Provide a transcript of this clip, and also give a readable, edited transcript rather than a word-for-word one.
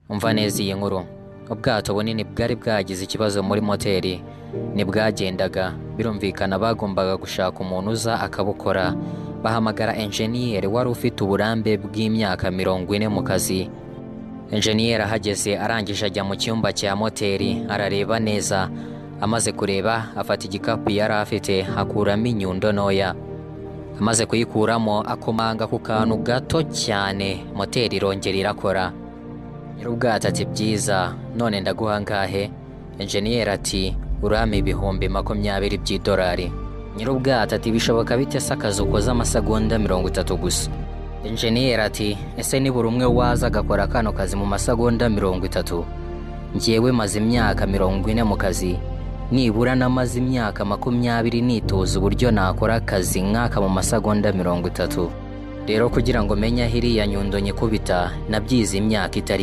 Umva neza iyi nkuru. Ubwato bunini bwari bwagize ikibazo muri moteri ntibwagendaga. Birumvikana bagombaga gushaka umuntu uza akabukora. Bahamagara enjeniyeri wari ufite uburambe bw'imyaka 40 mu kazi. Enjeniyeri ahageze arangije ajya mu cyumba cya moteri arareba neza. Amaze kureba afata igikapu yari afite akuramo inyundo ntoya. Amaze kuyikuramo akomanga ku kantu gato cyane, moteri irongera irakora. Nyir'ubwato ati byiza, none ndaguha ngahe? Enjeniyeri ati urame ibihumbi 20 by'idolari. Nyir'ubwato ati bishoboka bite se akazi ukoze amasegonda 30 gusa? Enjeniyeri ati ese ni buri umwe waza agakora kano kazi mu masegonda 30? Njyewe maze imyaka 40 mu kazi, nibura namaze imyaka 20 nitoza uburyo nakora akazi nk'aka mu masegonda 30. Rero kugira ngo menye aho iriya nyundo nyikubita nabyize imyaka itari